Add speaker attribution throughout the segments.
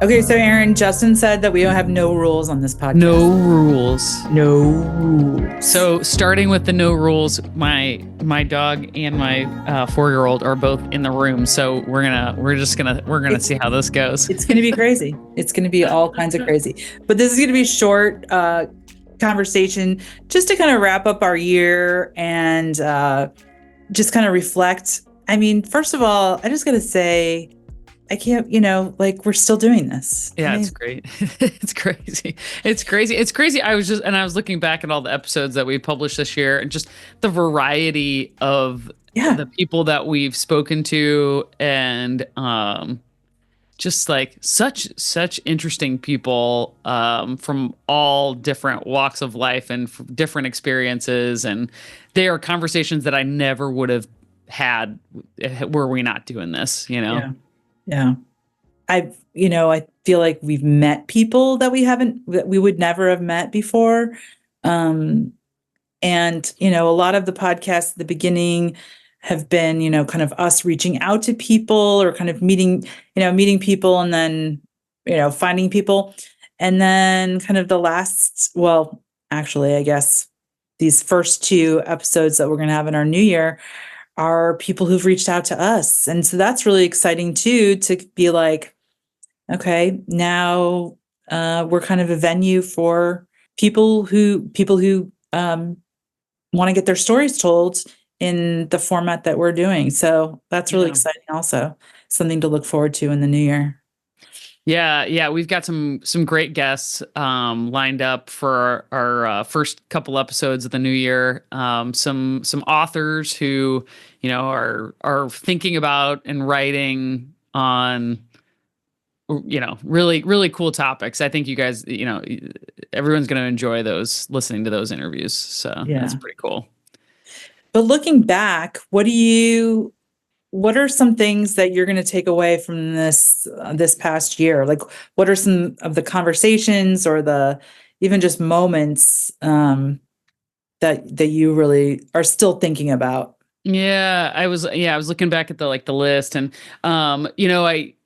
Speaker 1: Okay, so Erin, Justin said that we don't have no rules on this podcast.
Speaker 2: No rules.
Speaker 1: No rules.
Speaker 2: So starting with the no rules, my dog and my 4-year-old are both in the room. So we're gonna see how this goes.
Speaker 1: It's gonna be crazy. It's gonna be all kinds of crazy. But this is gonna be a short conversation just to kind of wrap up our year and just kind of reflect. I mean, first of all, I just gotta say, I can't, we're still doing this.
Speaker 2: Yeah, it's great. It's crazy. It's crazy. I was looking back at all the episodes that we published this year and just the variety of the people that we've spoken to, and just like such interesting people from all different walks of life and different experiences. And they are conversations that I never would have had were we not doing this,
Speaker 1: Yeah. I feel like we've met people that we would never have met before. And, a lot of the podcasts at the beginning have been, kind of us reaching out to people or kind of meeting people and then, finding people. And then kind of I guess these first 2 episodes that we're going to have in our new year are people who've reached out to us. And so that's really exciting too, to be like, okay, now we're kind of a venue for people who want to get their stories told in the format that we're doing. So that's really exciting also. Something to look forward to in the new year.
Speaker 2: Yeah, we've got some great guests lined up for our first couple episodes of the new year. Some authors who are thinking about and writing on really cool topics. I think you guys, everyone's going to enjoy listening to those interviews. So that's pretty cool.
Speaker 1: But looking back, what are some things that you're going to take away from this past year? Like, what are some of the conversations or the even just moments that you really are still thinking about?
Speaker 2: Yeah, I was looking back at the list, and Kelley,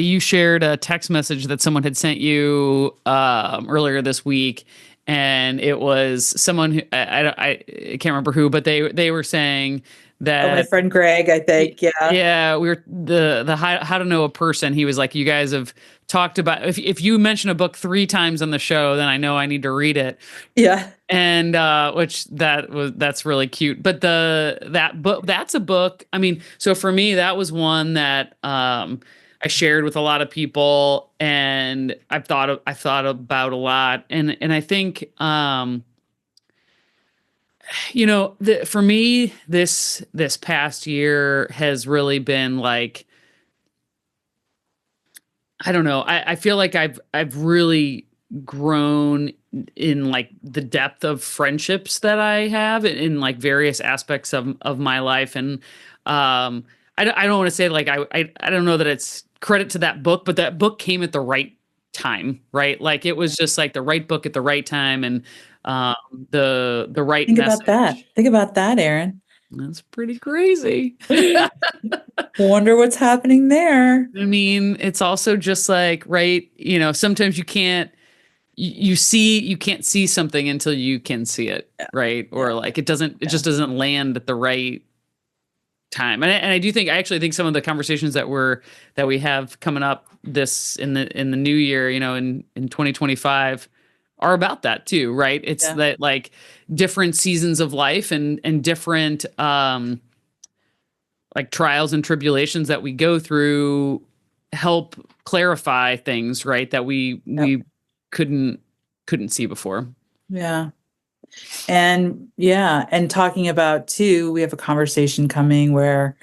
Speaker 2: you shared a text message that someone had sent you earlier this week. And it was someone who I can't remember who, but they were saying that
Speaker 1: my friend Greg, I think.
Speaker 2: Yeah. We were the how to know a person. He was like, you guys have talked about, if you mention a book 3 times on the show, then I know I need to read it.
Speaker 1: Yeah.
Speaker 2: And that's really cute. But that's a book. I mean, so for me, that was one that I shared with a lot of people, and I've thought about a lot. And I think, for me, this past year has really been like, I don't know. I feel like I've really grown in like the depth of friendships that I have in like various aspects of my life. And I don't want to say like I don't know that it's credit to that book, but that book came at the right time, right? Like it was just like the right book at the right time, and the right message.
Speaker 1: Think about that, Erin.
Speaker 2: That's pretty crazy.
Speaker 1: Wonder what's happening there.
Speaker 2: I mean, it's also just like, right, sometimes you can't see something until you can see it, right? Or like it just doesn't land at the right time. And I do think, I actually think some of the conversations that we have coming up in the new year, in 2025 are about that too, right? It's that like different seasons of life and different like trials and tribulations that we go through help clarify things, right? That we couldn't see before.
Speaker 1: Yeah. And talking about too, we have a conversation coming where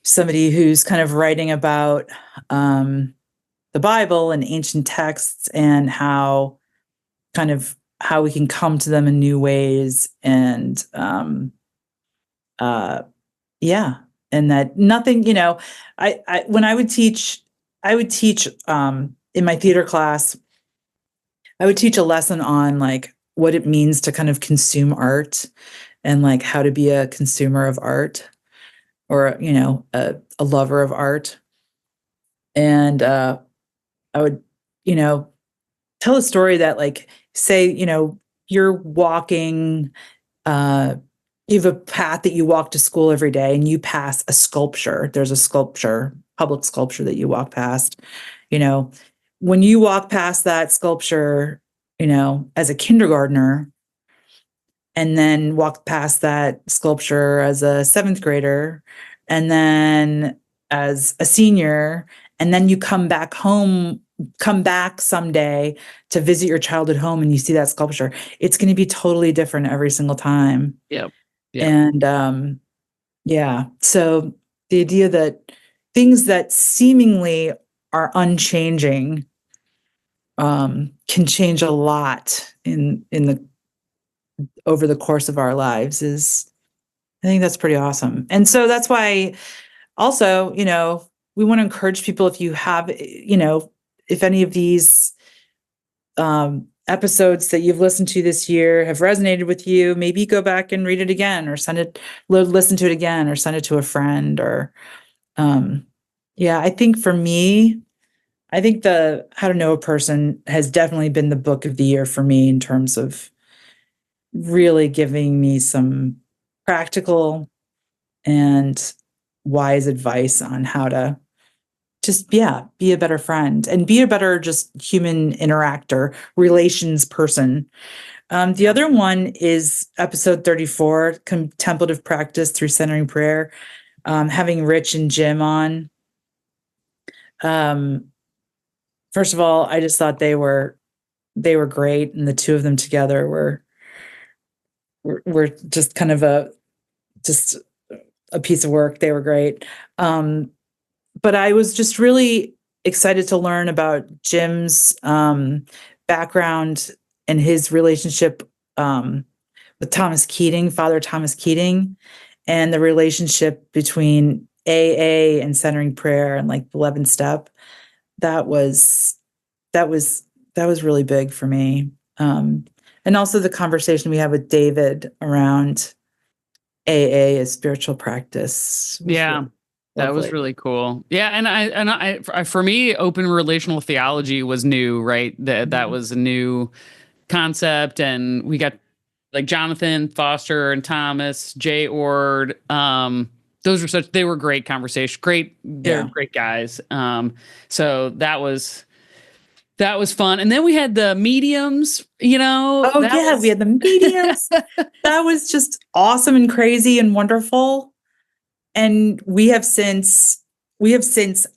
Speaker 1: somebody who's kind of writing about the Bible and ancient texts and how we can come to them in new ways, and and that nothing, when I would teach in my theater class, I would teach a lesson on like what it means to kind of consume art and like how to be a consumer of art or, a lover of art. And I would, tell a story that, like, say, you're walking, you have a path that you walk to school every day, and you pass a sculpture. There's a sculpture, public sculpture, that you walk past. When you walk past that sculpture, as a kindergartner, and then walk past that sculpture as a seventh grader, and then as a senior, and then you come back someday to visit your childhood home, and you see that sculpture, it's going to be totally different every single time.
Speaker 2: Yep.
Speaker 1: And yeah, so the idea that things that seemingly are unchanging can change a lot over the course of our lives I think that's pretty awesome. And so that's why also, we want to encourage people, if you have, if any of these episodes that you've listened to this year have resonated with you, maybe go back and read it again, or listen to it again, or send it to a friend. Or I think for me, the How to Know a Person has definitely been the book of the year for me, in terms of really giving me some practical and wise advice on how to just, be a better friend, and be a better just human interactor, relations person. The other one is episode 34, Contemplative Practice Through Centering Prayer, having Rich and Jim on. First of all, I just thought they were great, and the two of them together were just kind of a piece of work. They were great. But I was just really excited to learn about Jim's background and his relationship with Thomas Keating, Father Thomas Keating, and the relationship between AA and centering prayer, and like the 11th step. That was really big for me. And also the conversation we had with David around AA as spiritual practice.
Speaker 2: Yeah. That was really cool. Yeah, and I for me, open relational theology was new, right? That was a new concept, and we got like Jonathan Foster and Thomas J. Ord. They were great conversations. They're great guys. So that was fun. And then we had the mediums, we
Speaker 1: had the mediums. That was just awesome and crazy and wonderful. And we have since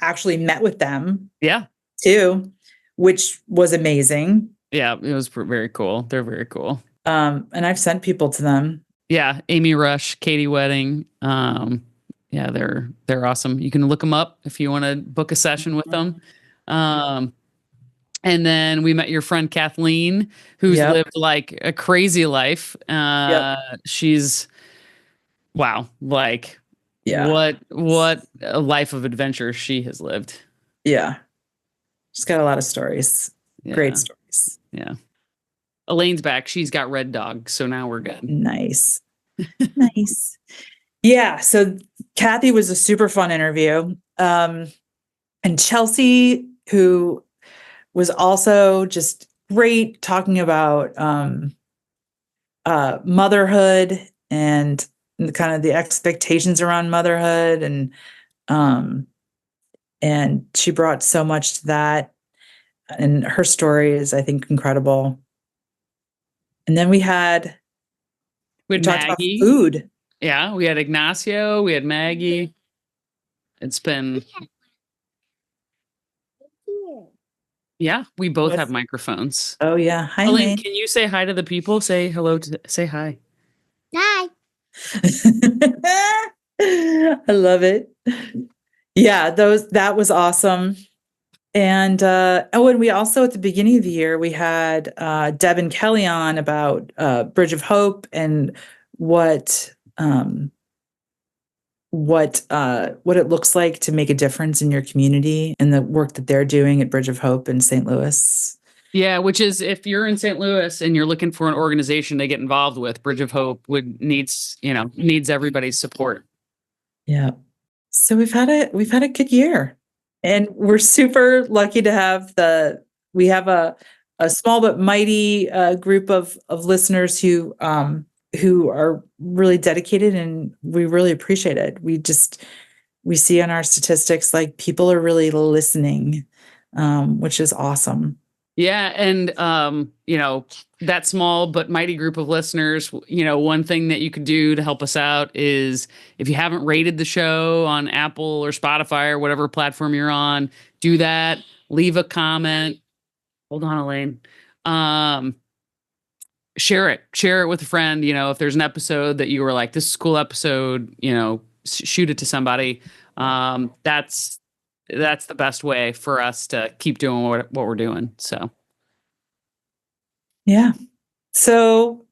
Speaker 1: actually met with them.
Speaker 2: Yeah.
Speaker 1: Too, which was amazing.
Speaker 2: Yeah, it was very cool. They're very cool.
Speaker 1: And I've sent people to them.
Speaker 2: Yeah, Amy Rush, Katie Wedding. Yeah, they're awesome. You can look them up if you want to book a session with them. And then we met your friend Kathleen, who's lived like a crazy life. She's wow, like what a life of adventure she has lived.
Speaker 1: Yeah. She's got a lot of stories. Yeah. Great stories.
Speaker 2: Yeah. Elaine's back. She's got Red Dog, so now we're good.
Speaker 1: Nice. Nice. Yeah, so Kathy was a super fun interview. And Chelsea, who was also just great, talking about motherhood and kind of the expectations around motherhood, and she brought so much to that, and her story is, I think, incredible. And then we talked about food.
Speaker 2: Yeah, we had Ignacio, we had Maggie. It's been we both have microphones.
Speaker 1: Oh yeah. Hi,
Speaker 2: Elaine, can you say hi to the people? Say hello say hi.
Speaker 3: Hi.
Speaker 1: I love it. Yeah, that was awesome. And and we also, at the beginning of the year, we had Deb and Kelley on about Bridge of Hope and what it looks like to make a difference in your community, and the work that they're doing at Bridge of Hope in St. Louis.
Speaker 2: Yeah, which is, if you're in St. Louis and you're looking for an organization to get involved with, Bridge of Hope needs everybody's support.
Speaker 1: Yeah. So we've had a good year. And we're super lucky to have we have a small but mighty group of listeners who are really dedicated, and we really appreciate it. We see on our statistics, like, people are really listening, which is awesome.
Speaker 2: Yeah. And, that small but mighty group of listeners, one thing that you could do to help us out is, if you haven't rated the show on Apple or Spotify or whatever platform you're on, do that. Leave a comment. Hold on, Elaine. Share it with a friend. If there's an episode that you were like, this is a cool episode, shoot it to somebody. That's the best way for us to keep doing what we're doing. So.
Speaker 1: Yeah. So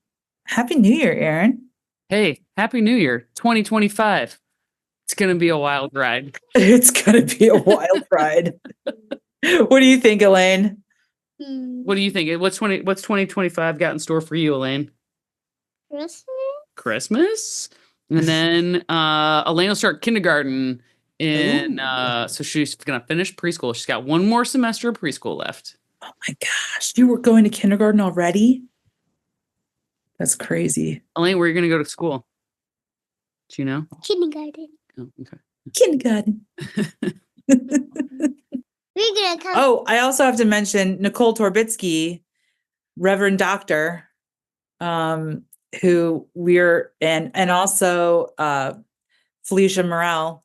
Speaker 1: Happy New Year, Erin.
Speaker 2: Hey, Happy New Year, 2025. It's going to be a wild ride.
Speaker 1: It's going to be a wild ride. What do you think, Elaine?
Speaker 2: What do you think? What's 2025 got in store for you, Elaine? Christmas? And then Elaine will start kindergarten so she's going to finish preschool. She's got one more semester of preschool left.
Speaker 1: Oh my gosh, you were going to kindergarten already? That's crazy.
Speaker 2: Elaine, where are you going to go to school? Do you know?
Speaker 3: Kindergarten.
Speaker 2: Oh, okay.
Speaker 1: Kindergarten.
Speaker 3: We're gonna come.
Speaker 1: Oh, I also have to mention Nicole Torbitsky, Reverend Doctor, who and also Felicia Morel.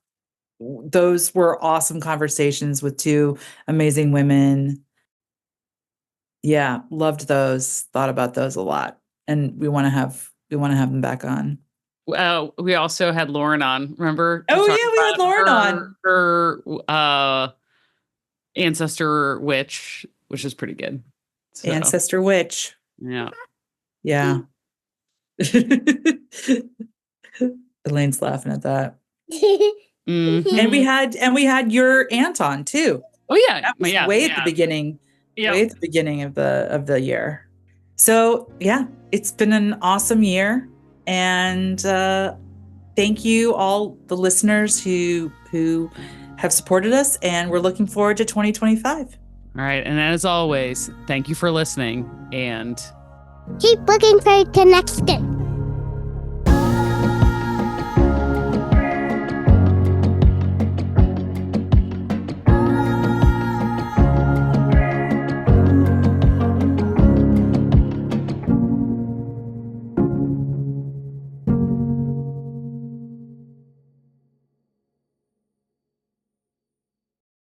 Speaker 1: Those were awesome conversations with two amazing women. Yeah, loved those. Thought about those a lot, and we want to have them back on.
Speaker 2: We also had Lauren on. Remember?
Speaker 1: Oh yeah, we had Lauren on.
Speaker 2: Her ancestor witch, which is pretty good. So,
Speaker 1: ancestor witch.
Speaker 2: Yeah.
Speaker 1: Yeah. Elaine's laughing at that.
Speaker 2: Mm-hmm.
Speaker 1: And we had your aunt on too.
Speaker 2: Oh yeah,
Speaker 1: that was way at the beginning.
Speaker 2: Yeah,
Speaker 1: way at the beginning of the year. So yeah, it's been an awesome year, and thank you all the listeners who have supported us, and we're looking forward to 2025.
Speaker 2: All right, and as always, thank you for listening, and
Speaker 3: keep looking for connection.